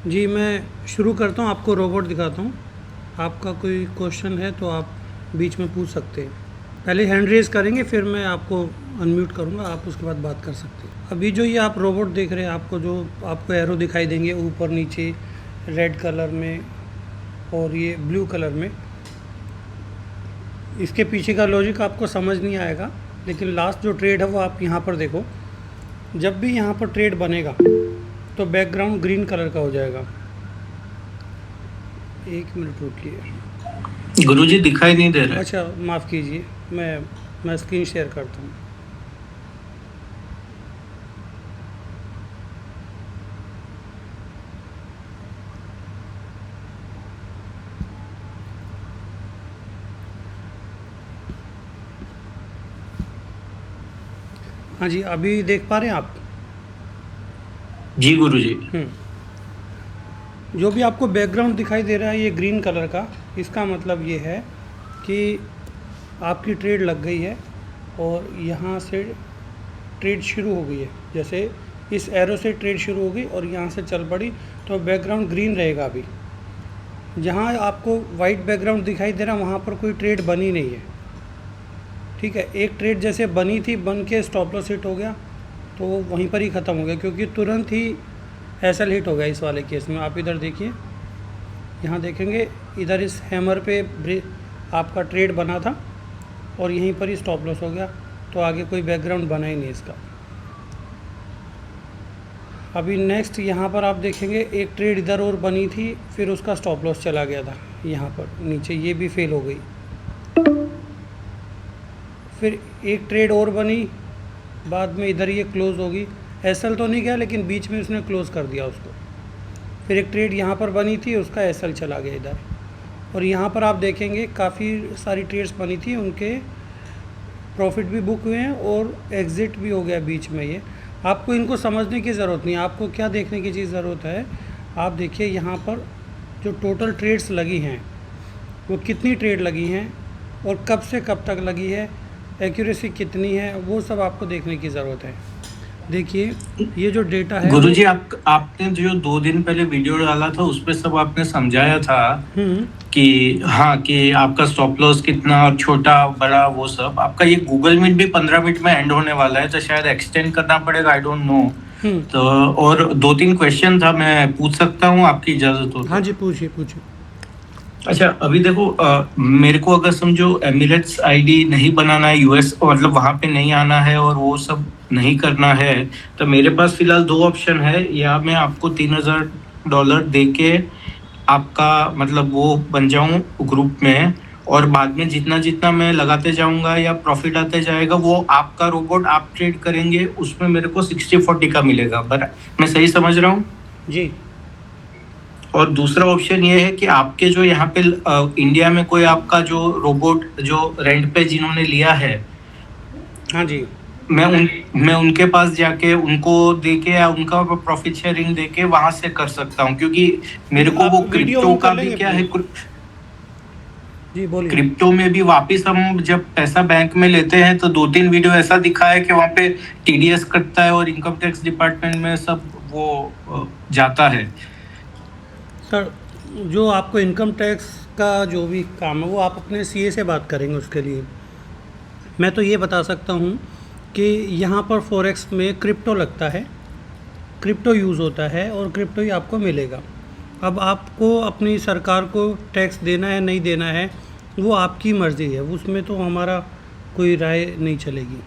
जी, मैं शुरू करता हूँ, आपको रोबोट दिखाता हूँ। आपका कोई क्वेश्चन है तो आप बीच में पूछ सकते हैं। पहले हैंड रेज़ करेंगे, फिर मैं आपको अनम्यूट करूँगा, आप उसके बाद बात कर सकते हैं। अभी जो ये आप रोबोट देख रहे हैं, आपको एरो दिखाई देंगे ऊपर नीचे रेड कलर में और ये ब्लू कलर में। इसके पीछे का लॉजिक आपको समझ नहीं आएगा, लेकिन लास्ट जो ट्रेड है वो आप यहाँ पर देखो। जब भी यहाँ पर ट्रेड बनेगा तो बैकग्राउंड ग्रीन कलर का हो जाएगा। एक मिनट रुकिए। गुरुजी दिखाई नहीं दे रहा है। अच्छा, माफ़ कीजिए, मैं स्क्रीन शेयर करता हूँ। हाँ जी, अभी देख पा रहे हैं आप? जी गुरुजी। जो भी आपको बैकग्राउंड दिखाई दे रहा है ये ग्रीन कलर का, इसका मतलब ये है कि आपकी ट्रेड लग गई है और यहाँ से ट्रेड शुरू हो गई है। जैसे इस एरो से ट्रेड शुरू हो गई और यहाँ से चल पड़ी, तो बैकग्राउंड ग्रीन रहेगा। अभी जहाँ आपको वाइट बैकग्राउंड दिखाई दे रहा है वहाँ पर कोई ट्रेड बनी नहीं है, ठीक है। एक ट्रेड जैसे बनी थी, बन के स्टॉप लॉस हिट हो गया तो वो वहीं पर ही ख़त्म हो गया, क्योंकि तुरंत ही एसएल हिट हो गया इस वाले केस में। आप इधर देखिए, यहाँ देखेंगे इधर इस हैमर पे आपका ट्रेड बना था और यहीं पर ही स्टॉप लॉस हो गया, तो आगे कोई बैकग्राउंड बना ही नहीं इसका। अभी नेक्स्ट यहाँ पर आप देखेंगे एक ट्रेड इधर और बनी थी, फिर उसका स्टॉप लॉस चला गया था यहाँ पर नीचे, ये भी फेल हो गई। फिर एक ट्रेड और बनी, बाद में इधर ये क्लोज़ होगी। एसएल तो नहीं गया, लेकिन बीच में उसने क्लोज़ कर दिया उसको। फिर एक ट्रेड यहाँ पर बनी थी, उसका एसएल चला गया इधर। और यहाँ पर आप देखेंगे काफ़ी सारी ट्रेड्स बनी थी, उनके प्रॉफिट भी बुक हुए हैं और एग्ज़िट भी हो गया बीच में। ये आपको इनको समझने की ज़रूरत नहीं है। आपको क्या देखने की चीज़ ज़रूरत है, आप देखिए यहाँ पर जो टोटल ट्रेड्स लगी हैं वो कितनी ट्रेड लगी हैं और कब से कब तक लगी है, एक्यूरेसी कितनी है, वो सब आपको देखने की ज़रूरत है। देखिए ये जो डेटा है गुरुजी आपने जो 2 दिन पहले वीडियो डाला था उस पे सब आपने समझाया था कि हाँ कि आपका स्टॉप लॉस कितना और छोटा बड़ा वो सब। आपका ये गूगल मीट भी 15 मिनट में एंड होने वाला है, तो शायद एक्सटेंड करना पड़ेगा, आई डोंट नो। तो और 2-3 क्वेश्चन था, मैं पूछ सकता हूँ आपकी इजाजत हो तो? हाँ जी, पूछिए पूछिए। अच्छा अभी देखो, मेरे को अगर समझो एमिरेट्स आईडी नहीं बनाना है, यूएस मतलब वहां पे नहीं आना है और वो सब नहीं करना है, तो मेरे पास फिलहाल 2 ऑप्शन है। या मैं आपको $3000 दे के आपका मतलब वो बन जाऊं ग्रुप में, और बाद में जितना जितना मैं लगाते जाऊंगा या प्रॉफिट आते जाएगा वो आपका रोबोट आप ट्रेड करेंगे, उसमें मेरे को 60-40 का मिलेगा। पर मैं सही समझ रहा हूँ? जी। और दूसरा ऑप्शन ये है कि आपके जो यहाँ पे इंडिया में कोई आपका जो रोबोट जो रेंट पे जिन्होंने लिया है, हाँ जी, मैं उनके पास जाके उनको देके या उनका प्रॉफिट शेयरिंग देके वहां से कर सकता हूँ, क्योंकि मेरे को आप वो वीडियो क्रिप्टो ऑन का कर भी लेंगे क्या है, प्लीज़? जी बोलिए। क्रिप्टो में भी वापस हम जब पैसा बैंक में लेते हैं तो 2-3 वीडियो ऐसा दिखा है कि वहाँ पे टीडीएस कटता है और इनकम टैक्स डिपार्टमेंट में सब वो जाता है। सर, जो आपको इनकम टैक्स का जो भी काम है वो आप अपने सीए से बात करेंगे उसके लिए। मैं तो ये बता सकता हूँ कि यहाँ पर फॉरेक्स में क्रिप्टो लगता है, क्रिप्टो यूज़ होता है और क्रिप्टो ही आपको मिलेगा। अब आपको अपनी सरकार को टैक्स देना है नहीं देना है वो आपकी मर्ज़ी है, उसमें तो हमारा कोई राय नहीं चलेगी।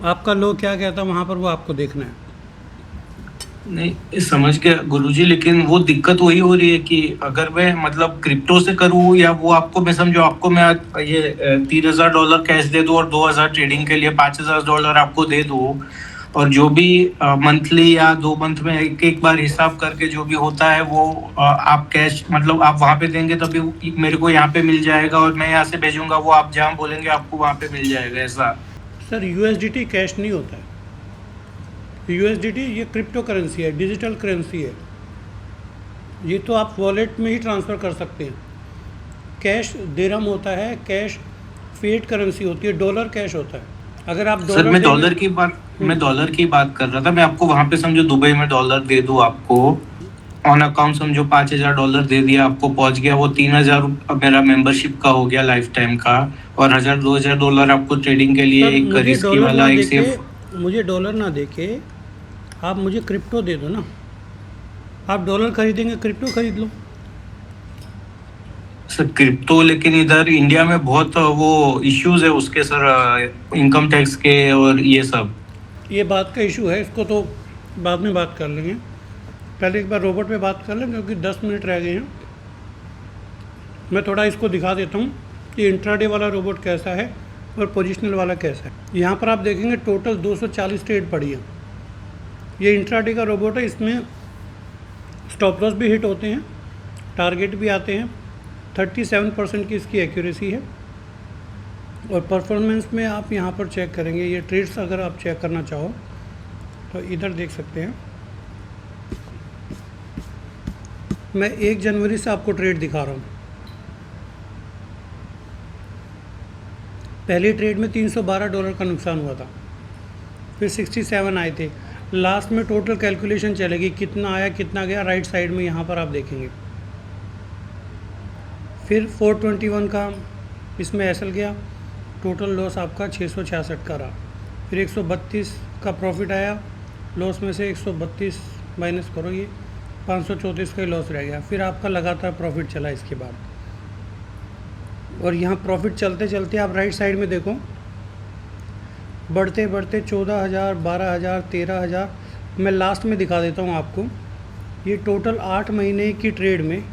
आपका लॉ क्या कहता है वहाँ पर वो आपको देखना है। नहीं समझ गया गुरुजी, लेकिन वो दिक्कत वही हो रही है कि अगर मैं मतलब क्रिप्टो से करूँ या वो आपको मैं समझो आपको मैं ये $3000 कैश दे दूँ और 2000 ट्रेडिंग के लिए $5000 आपको दे दूँ, और जो भी मंथली या 2 मंथ में एक एक बार हिसाब करके जो भी होता है वो आप कैश मतलब आप वहाँ पे देंगे तभी मेरे को यहाँ पे मिल जाएगा, और मैं यहाँ से भेजूंगा वो आप जहाँ बोलेंगे आपको वहाँ पे मिल जाएगा, ऐसा? सर यूएसडीटी कैश नहीं होता है। यूएसडीटी ये क्रिप्टो करेंसी है, डिजिटल करेंसी है। ये तो आप वॉलेट में ही ट्रांसफ़र कर सकते हैं। कैश दिरहम होता है, कैश फिएट करेंसी होती है, डॉलर कैश होता है। अगर आप सर डॉलर मैं देंगे, डॉलर की बात कर रहा था। मैं आपको वहाँ पे समझो दुबई में डॉलर दे दूँ आपको, ऑन अकाउंट समझो $5,000 दे दिया, आपको पहुंच गया, वो 3,000 मेरा मेंबरशिप का हो गया लाइफ टाइम का, और $1,000 2,000 आपको ट्रेडिंग के लिए सर एक मुझे रिस्की डॉलर ना वाला एक देके, सेफ। मुझे डॉलर ना देके आप मुझे क्रिप्टो दे दो ना। आप डॉलर खरीदेंगे, क्रिप्टो खरीद लो। सर क्रिप्टो, लेकिन इधर इंडिया में बहुत वो इश्यूज है उसके सर, इनकम टैक्स के और ये सब। ये बात का इशू है, इसको तो बाद में बात कर लेंगे। पहले एक बार रोबोट पे बात कर लें, क्योंकि 10 मिनट रह गए हैं। मैं थोड़ा इसको दिखा देता हूँ कि इंट्राडे वाला रोबोट कैसा है और पोजिशनल वाला कैसा है। यहाँ पर आप देखेंगे टोटल 240 ट्रेड पड़ी है। ये इंट्राडे का रोबोट है, इसमें स्टॉप लॉस भी हिट होते हैं, टारगेट भी आते हैं। 37% की इसकी एक्यूरेसी है। और परफॉर्मेंस में आप यहाँ पर चेक करेंगे, ये ट्रेड्स अगर आप चेक करना चाहो तो इधर देख सकते हैं। मैं 1 जनवरी से आपको ट्रेड दिखा रहा हूँ। पहली ट्रेड में $312 का नुकसान हुआ था, फिर 67 आए थे। लास्ट में टोटल कैलकुलेशन चलेगी, कितना आया कितना गया, राइट साइड में यहाँ पर आप देखेंगे। फिर 421 का इसमें एसएल गया, टोटल लॉस आपका 666 का रहा। फिर 132 का प्रॉफिट आया, लॉस में से 132 माइनस करो, ये 534 का ही लॉस रह गया। फिर आपका लगातार प्रॉफिट चला इसके बाद। और यहाँ प्रॉफिट चलते चलते आप राइट साइड में देखो, बढ़ते बढ़ते 14,000, 12,000, 13,000। मैं लास्ट में दिखा देता हूँ आपको। ये टोटल 8 महीने की ट्रेड में,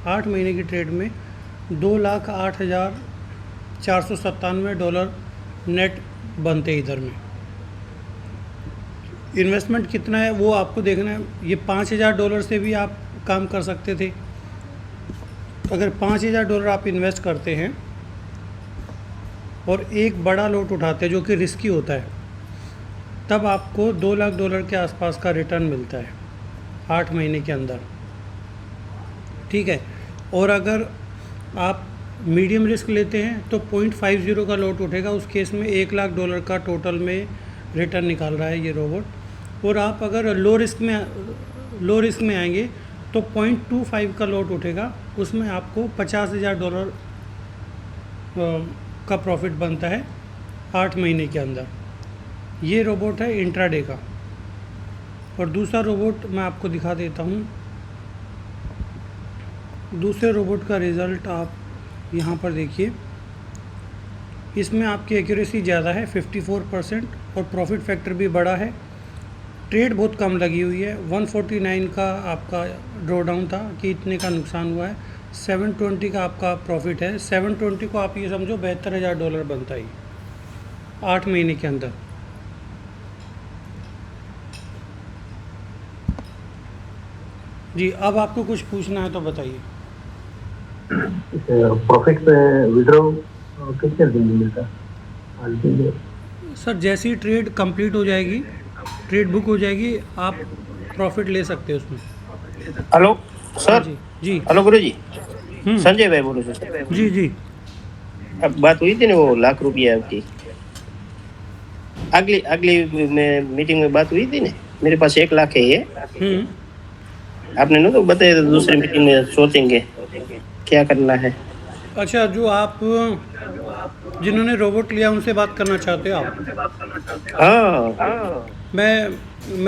8 महीने की ट्रेड में $2,08,497 नेट बनते इधर में। इन्वेस्टमेंट कितना है वो आपको देखना है। ये $5,000 से भी आप काम कर सकते थे। अगर $5,000 आप इन्वेस्ट करते हैं और एक बड़ा लॉट उठाते हैं जो कि रिस्की होता है, तब आपको $2,00,000 के आसपास का रिटर्न मिलता है 8 महीने के अंदर। ठीक है। और अगर आप मीडियम रिस्क लेते हैं तो 0.50 का लॉट उठेगा, उस केस में $1,00,000 का टोटल में रिटर्न निकाल रहा है ये रोबोट। और आप अगर लो रिस्क में आएंगे तो 0.25 का लॉट उठेगा, उसमें आपको $50,000 का प्रॉफिट बनता है 8 महीने के अंदर। ये रोबोट है इंट्राडे का। और दूसरा रोबोट मैं आपको दिखा देता हूँ। दूसरे रोबोट का रिज़ल्ट आप यहाँ पर देखिए। इसमें आपकी एक्यूरेसी ज़्यादा है 54% और प्रॉफिट फैक्टर भी बड़ा है। ट्रेड बहुत कम लगी हुई है। 149 का आपका ड्रॉ डाउन था कि इतने का नुकसान हुआ है। 720 का आपका प्रॉफिट है। 720 को आप ये समझो $72,000 बनता ही 8 महीने के अंदर। जी, अब आपको कुछ पूछना है तो बताइए। प्रॉफिट पे विड्रॉ कितने दिन में मिलता है? सर जैसी ट्रेड कंप्लीट हो जाएगी, ट्रेड बुक हो जाएगी, आप प्रॉफिट ले सकते हो उसमें। हेलो हाँ सर। जी जी। हेलो गुरु जी, हम्म, संजय भाई बोलो सर। जी जी। अब बात हुई थी ना वो ₹1,00,000 आपकी, अगली अगली में मीटिंग में बात हुई थी ना। मेरे पास 1,00,000 है ये, आपने ना तो बताया था दूसरी मीटिंग में सोचेंगे क्या करना है। अच्छा, जो आप जिन्होंने रोबोट लिया उनसे बात करना चाहते हो आप? हाँ मैं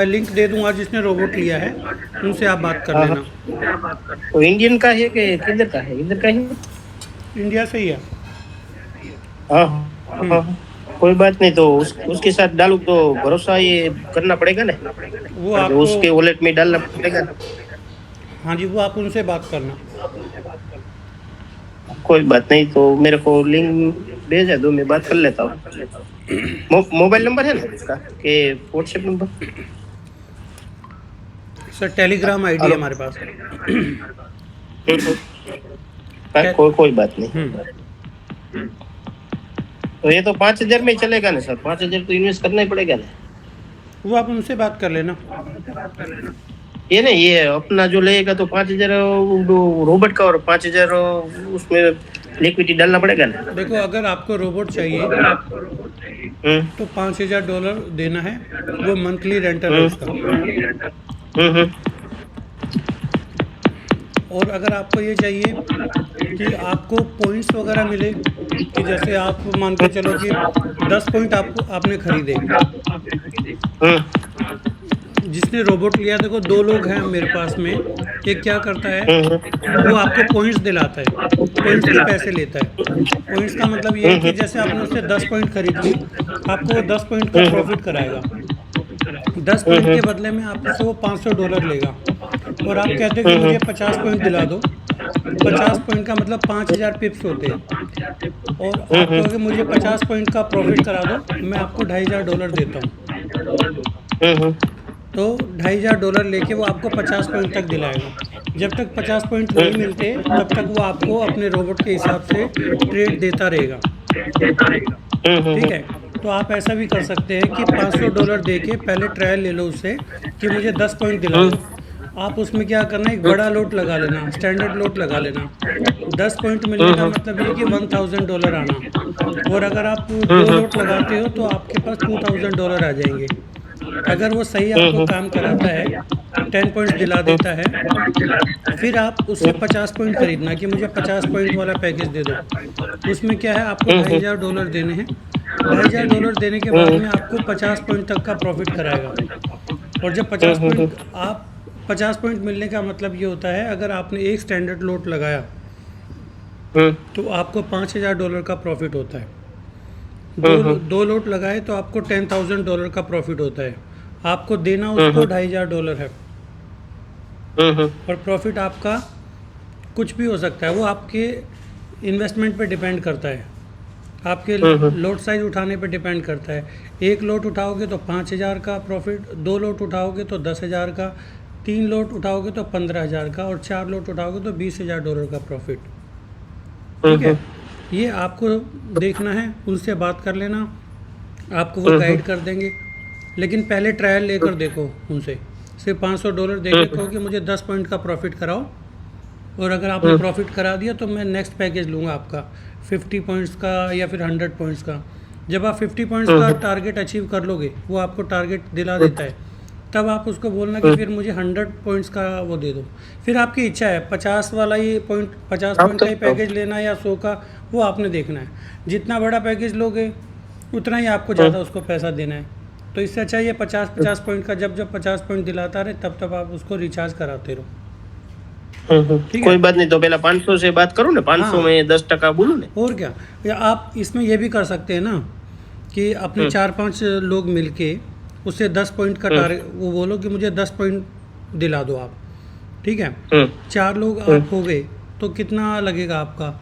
लिंक दे दूंगा, जिसने रोबोट लिया है उनसे आप बात कर हाँ लेना। तो इंडियन का है कि किधर का है? इधर का है। इंडिया से ही है। हाँ हाँ, कोई बात नहीं। तो उसके साथ डालू तो भरोसा ये करना पड़ेगा ना, वो और आपको, उसके वॉलेट में डालना पड़ेगा। हाँ जी, वो आप उनसे बात करना। कोई बात नहीं, तो मेरे को लिंक भेजा दो, मैं बात कर लेता हूँ। मोबाइल नंबर है ना उसका के WhatsApp number? Sir Telegram ID है हमारे पास। कोई बात नहीं। तो ये तो 5,000 में चलेगा ना सर? 5,000 तो इन्वेस्ट करना ही पड़ेगा ना। वो आप उनसे बात कर लेना। ये नहीं, ये अपना जो लेगा तो 5,000 रोबोट का और 5,000 उसमें लिक्विडिटी डालना पड़ेगा ना। देखो, अगर आपको रोबोट चाहिए तो $5,000 देना है, वो मंथली रेंटल है उसका। और अगर आपको ये चाहिए कि आपको पॉइंट्स वगैरह मिले, कि जैसे आप मान के चलो कि 10 पॉइंट आपने खरीदे, जिसने रोबोट लिया, देखो 2 लोग हैं मेरे पास में, एक क्या करता है, वो आपको पॉइंट्स दिलाता है, पॉइंट्स के पैसे लेता है। पॉइंट्स का मतलब ये है कि जैसे आपने उससे 10 पॉइंट खरीद ली, आपको वो 10 पॉइंट का प्रॉफिट कराएगा। 10 पॉइंट के बदले में आपसे वो $500 लेगा, और आप कहते हो कि मुझे 50 पॉइंट दिला दो। 50 पॉइंट का मतलब 5000 पिप्स होते हैं, और आप कहोगे मुझे 50 पॉइंट का प्रॉफिट करा दो, मैं आपको $2500 देता हूँ। तो $2500 लेके वो आपको 50 पॉइंट तक दिलाएगा। जब तक 50 पॉइंट नहीं मिलते तब तक वो आपको अपने रोबोट के हिसाब से ट्रेड देता रहेगा। ठीक है, तो आप ऐसा भी कर सकते हैं कि $500 दे के पहले ट्रायल ले लो उससे कि मुझे 10 पॉइंट दिला दो। आप उसमें क्या करना, एक बड़ा लोट लगा लेना, स्टैंडर्ड लोट लगा लेना। 10 पॉइंट मिलने का मतलब ये कि $1000 आना, और अगर आप 2 लोट लगाते हो तो आपके पास $2000 आ जाएंगे। अगर वो सही आपको काम कराता है, 10 पॉइंट्स दिला देता है, फिर आप उससे 50 पॉइंट खरीदना कि मुझे 50 पॉइंट वाला पैकेज दे दो। उसमें क्या है, आपको $2500 देने हैं। $2500 देने के बाद में आपको 50 पॉइंट तक का प्रॉफिट कराएगा। और जब 50 पॉइंट मिलने का मतलब ये होता है, अगर आपने एक स्टैंडर्ड लोट लगाया तो आपको $5000 का प्रॉफिट होता है। दो लोट लगाए तो आपको $10,000 का प्रॉफिट होता है। आपको देना उसको $2500 है, और प्रॉफिट आपका कुछ भी हो सकता है, वो आपके इन्वेस्टमेंट पे डिपेंड करता है, आपके लोट साइज उठाने पे डिपेंड करता है। एक लोट उठाओगे तो 5000 का प्रॉफिट, 2 लोट उठाओगे तो 10,000 का, 3 लोट उठाओगे तो 15,000 का, और 4 लोट उठाओगे तो $20,000 का प्रॉफिट। ठीक है, ये आपको देखना है, उनसे बात कर लेना, आपको वो गाइड कर देंगे। लेकिन पहले ट्रायल लेकर देखो उनसे, सिर्फ $500 दे के कहो कि मुझे 10 पॉइंट का प्रॉफिट कराओ, और अगर आपने प्रॉफिट करा दिया तो मैं नेक्स्ट पैकेज लूँगा आपका 50 पॉइंट्स का या फिर 100 पॉइंट्स का। जब आप 50 पॉइंट्स का टारगेट अचीव कर लोगे, वो आपको टारगेट दिला देता है, तब आप उसको बोलना कि फिर मुझे 100 पॉइंट्स का वो दे दो। फिर आपकी इच्छा है 50 वाला ही पॉइंट, 50 पॉइंट का ही पैकेज लेना है या 100 का, वो आपने देखना है। जितना बड़ा पैकेज लोगे उतना ही आपको ज़्यादा उसको पैसा देना है। तो इससे अच्छा ये 50 पॉइंट का, जब 50 पॉइंट दिलाता रहे तब आप उसको रिचार्ज कराते रहो। कोई बात नहीं, तो पहला 500 से बात करूँ ना, 500 में 10% बोलूँ ना, और क्या। या आप इसमें ये भी कर सकते हैं ना कि अपने 4-5 लोग मिलके उससे 10 पॉइंट का टारगेट, वो बोलो कि मुझे 10 पॉइंट दिला दो आप। ठीक है, 4 लोग आप हो गए तो कितना लगेगा आपका,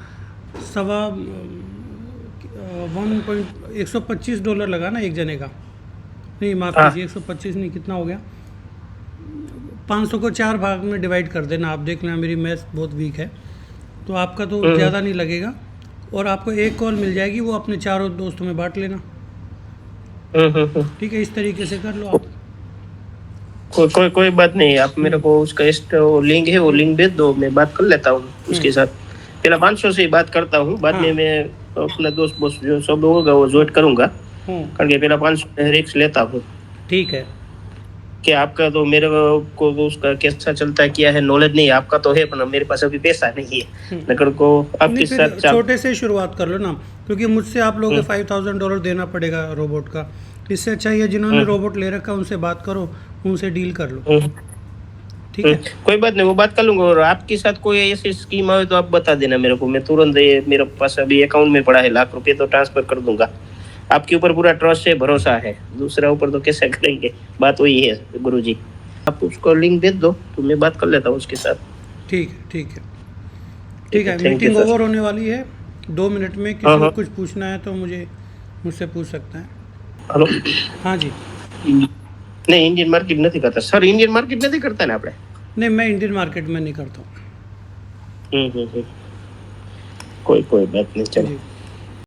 $125 लगा ना एक जने का, नहीं माफ़ कीजिए, 125 नहीं, कितना हो गया, 500 को 4 भाग में डिवाइड कर देना। आप देख लेना, मेरी मैथ बहुत वीक है, तो आपका तो ज़्यादा नहीं लगेगा, और आपको एक कॉल मिल जाएगी, वो अपने 4 दोस्तों में बांट लेना। ठीक है, इस तरीके से कर लो आप। कोई बात नहीं, आप मेरे को उसका लिंक है, वो लिंक भेज दो, मैं बात कर लेता हूँ उसके साथ। पहला 500 से ही बात करता हूँ, बाद में मैं अपना दोस्त जो सब होगा वो ज्वाइन करूँगा, करके पहला 500 रिस्क लेता हूँ। ठीक है, कि आपका तो मेरे को उसका कैसा चलता है, क्या है, नॉलेज नहीं है, आपका तो है, पर मेरे पास अभी पैसा नहीं है। नकर को आपके साथ छोटे से शुरुआत कर लो ना, क्योंकि मुझसे आप लोगों को $5000 देना पड़ेगा रोबोट का। इससे अच्छा ये जिन्होंने रोबोट ले रखा उनसे बात करो, उनसे डील कर लो। ठीक है, कोई बात नहीं, वो बात कर लूंगा। और आपके साथ कोई ऐसी स्कीम आए तो आप बता देना मेरे को, मैं तुरंत, मेरे पास अभी अकाउंट में पड़ा है ₹1,00,000 तो ट्रांसफर कर दूंगा। आपके ऊपर पूरा ट्रस्ट है, भरोसा है, दूसरा ऊपर तो कैसे करेंगे, बात वही है गुरुजी। आप उसको लिंक भेज दो तो मैं बात कर लेता हूँ उसके साथ। ठीक है, मीटिंग ओवर होने वाली है 2 मिनट में। किसी को कुछ पूछना है तो मुझसे पूछ सकता है। हेलो, हाँ जी। नहीं, इंडियन मार्केट नहीं करता सर, इंडियन मार्केट नहीं करता ना आपने? नहीं, मैं इंडियन मार्केट में नहीं करता हूँ। कोई बात नहीं, चलो।